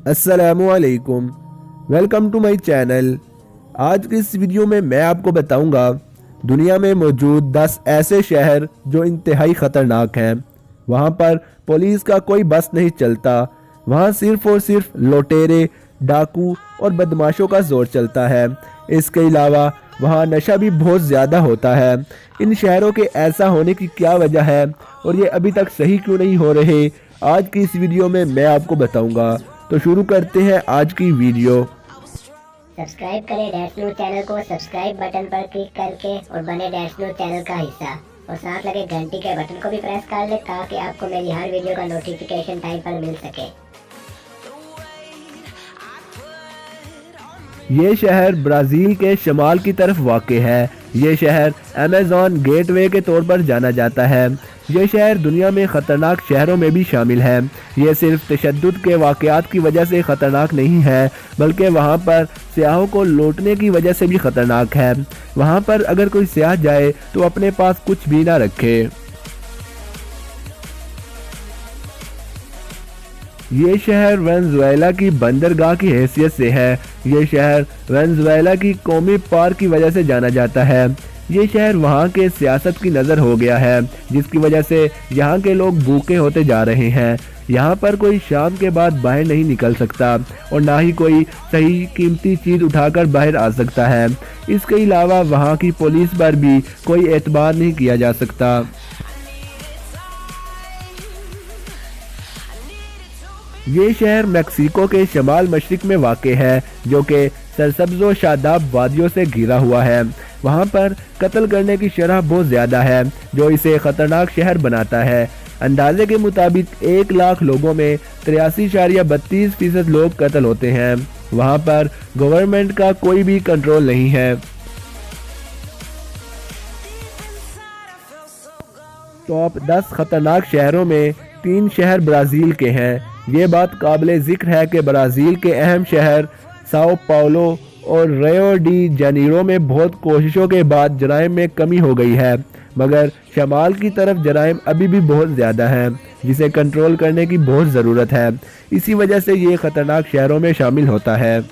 अस्सलामुअलैकुम, welcome to my channel. आज की इस वीडियो में मैं आपको बताऊंगा दुनिया में मौजूद 10 ऐसे शहर जो इंतहाई ख़तरनाक हैं। वहां पर पुलिस का कोई बस नहीं चलता, वहां सिर्फ और सिर्फ लुटेरे, डाकू और बदमाशों का जोर चलता है। इसके अलावा वहाँ नशा भी बहुत ज़्यादा होता है। इन शहरों के ऐसा होने की क्या वजह है और ये अभी तक सही क्यों नहीं हो रहे, आज की इस वीडियो में मैं आपको बताऊंगा। तो शुरू करते हैं आज की वीडियो। सब्सक्राइब करें डैश न्यूज़ चैनल को सब्सक्राइब बटन पर क्लिक करके और बने डैश न्यूज़ चैनल का हिस्सा, और साथ लगे घंटी के बटन को भी प्रेस कर ले ताकि आपको मेरी हर वीडियो का नोटिफिकेशन टाइम पर मिल सके। ये शहर ब्राज़ील के शमाल की तरफ वाक़े है। ये शहर अमेज़न गेटवे के तौर पर जाना जाता है। ये शहर दुनिया में ख़तरनाक शहरों में भी शामिल है। ये सिर्फ तशद्दुद के वाक़यात की वजह से ख़तरनाक नहीं है, बल्कि वहाँ पर सियाहों को लूटने की वजह से भी ख़तरनाक है। वहाँ पर अगर कोई सियाह जाए तो अपने पास कुछ भी ना रखे। ये शहर वेनेजुएला की बंदरगाह की हैसियत से है। ये शहर वेनेजुएला की कौमी पार्क की वजह से जाना जाता है। ये शहर वहाँ के सियासत की नज़र हो गया है, जिसकी वजह से यहाँ के लोग भूखे होते जा रहे हैं। यहाँ पर कोई शाम के बाद बाहर नहीं निकल सकता और ना ही कोई सही कीमती चीज़ उठाकर बाहर आ सकता है। इसके अलावा वहाँ की पुलिस पर भी कोई एतबार नहीं किया जा सकता। ये शहर मेक्सिको के शमाल मशरिक में वाक़ है, जो कि सरसब्ज़ व शादाब वादियों से घिरा हुआ है। वहाँ पर कत्ल करने की शरह बहुत ज़्यादा है, जो इसे ख़तरनाक शहर बनाता है। अंदाजे के मुताबिक 1 लाख लोगों में 83.32% लोग कत्ल होते हैं। वहाँ पर गवर्नमेंट का कोई भी कंट्रोल नहीं है। टॉप 10 ख़तरनाक शहरों में 3 शहर ब्राज़ील के हैं। ये बात काबिल ज़िक्र है कि ब्राज़ील के अहम शहर साओ पाउलो और रियो डी जनीरो में बहुत कोशिशों के बाद जराइम में कमी हो गई है, मगर शमाल की तरफ जराइम अभी भी बहुत ज़्यादा है, जिसे कंट्रोल करने की बहुत ज़रूरत है। इसी वजह से ये ख़तरनाक शहरों में शामिल होता है।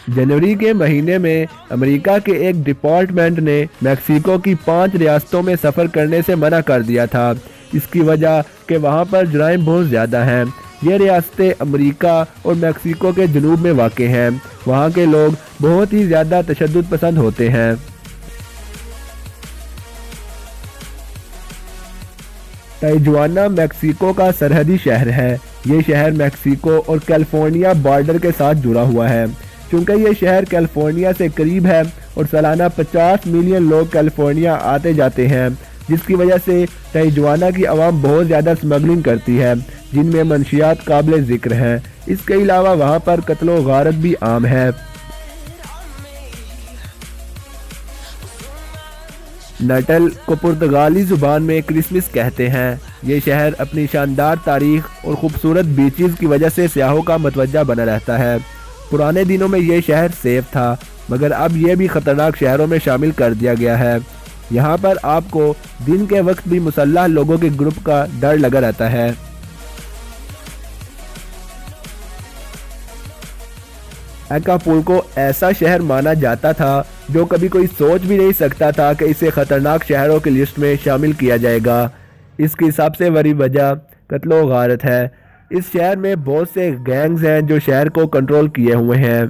जनवरी के महीने में अमेरिका के एक डिपार्टमेंट ने मेक्सिको की 5 रियासतों में सफ़र करने से मना कर दिया था। इसकी वजह कि वहाँ पर जराइम बहुत ज़्यादा हैं। ये रियासतें अमेरिका और मेक्सिको के जनूब में वाक़ हैं। वहाँ के लोग बहुत ही ज़्यादा तशद्दुद पसंद होते हैं। टाइजुआना मेक्सिको का सरहदी शहर है। ये शहर मेक्सिको और कैलिफोर्निया बॉर्डर के साथ जुड़ा हुआ है। चूँकि ये शहर कैलिफोर्निया से करीब है और सालाना 50 मिलियन लोग कैलिफोर्निया आते जाते हैं, जिसकी वजह से टाइजुआना की आवाम बहुत ज़्यादा स्मगलिंग करती है, जिनमें मंशियात काबिल ज़िक्र हैं। इसके अलावा वहाँ पर कत्लो गारत भी आम है। नटल को पुर्तगाली ज़ुबान में क्रिसमस कहते हैं। ये शहर अपनी शानदार तारीख और ख़ूबसूरत बीचेस की वजह से सियाहों का मतवज्जा बना रहता है। पुराने दिनों में ये शहर सेफ था, मगर अब ये भी ख़तरनाक शहरों में शामिल कर दिया गया है। यहाँ पर आपको दिन के वक्त भी मुसल्लह लोगों के ग्रुप का डर लगा रहता है। अकापुल्को ऐसा शहर माना जाता था जो कभी कोई सोच भी नहीं सकता था कि इसे ख़तरनाक शहरों की लिस्ट में शामिल किया जाएगा। इसकी सबसे बड़ी वजह कत्लो गारत है। इस शहर में बहुत से गैंग्स हैं जो शहर को कंट्रोल किए हुए हैं।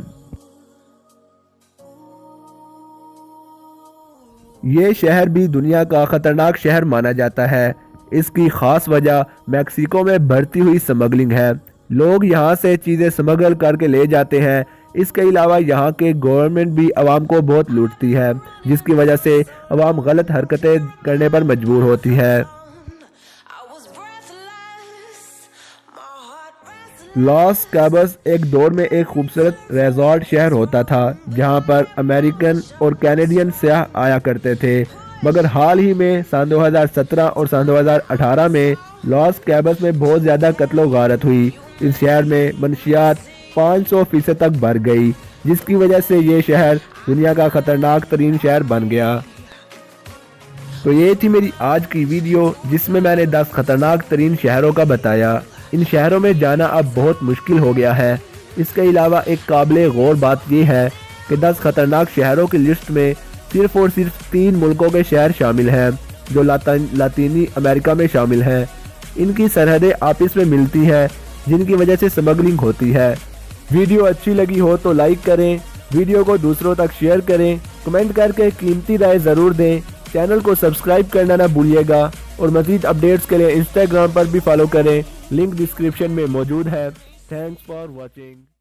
ये शहर भी दुनिया का ख़तरनाक शहर माना जाता है। इसकी ख़ास वजह मेक्सिको में बढ़ती हुई स्मगलिंग है। लोग यहाँ से चीज़ें स्मगल करके ले जाते हैं। इसके अलावा यहाँ के गवर्नमेंट भी आवाम को बहुत लूटती है, जिसकी वजह से आवाम गलत हरकतें करने पर मजबूर होती है। लॉस कैबस एक दौर में एक खूबसूरत रिजॉर्ट शहर होता था, जहां पर अमेरिकन और कैनेडियन सियाह आया करते थे, मगर हाल ही में सन 2017 और सन 2018 में लॉस कैबस में बहुत ज़्यादा कत्लो गारत हुई। इस शहर में मनशियात 500% तक बढ़ गई, जिसकी वजह से ये शहर दुनिया का ख़तरनाक तरीन शहर बन गया। تو یہ تھی میری آج کی ویڈیو جس میں میں نے 10 خطرناک ترین شہروں کا بتایا۔ ان شہروں میں جانا اب بہت مشکل ہو گیا ہے۔ اس کے علاوہ ایک قابل غور بات یہ ہے کہ 10 خطرناک شہروں کی لسٹ میں صرف اور صرف 3 ملکوں کے شہر شامل ہیں جو لاطینی امریکہ میں شامل ہیں۔ ان کی سرحدیں آپس میں ملتی ہیں جن کی وجہ سے سمگلنگ ہوتی ہے۔ ویڈیو اچھی لگی ہو تو لائک کریں، ویڈیو کو دوسروں تک شیئر کریں، کمنٹ کر کے قیمتی رائے ضرور دیں، چینل کو سبسکرائب کرنا نہ بھولیے گا اور مزید اپڈیٹس کے لیے انسٹاگرام پر بھی فالو کریں، لنک ڈسکرپشن میں موجود ہے۔ Thanks for watching.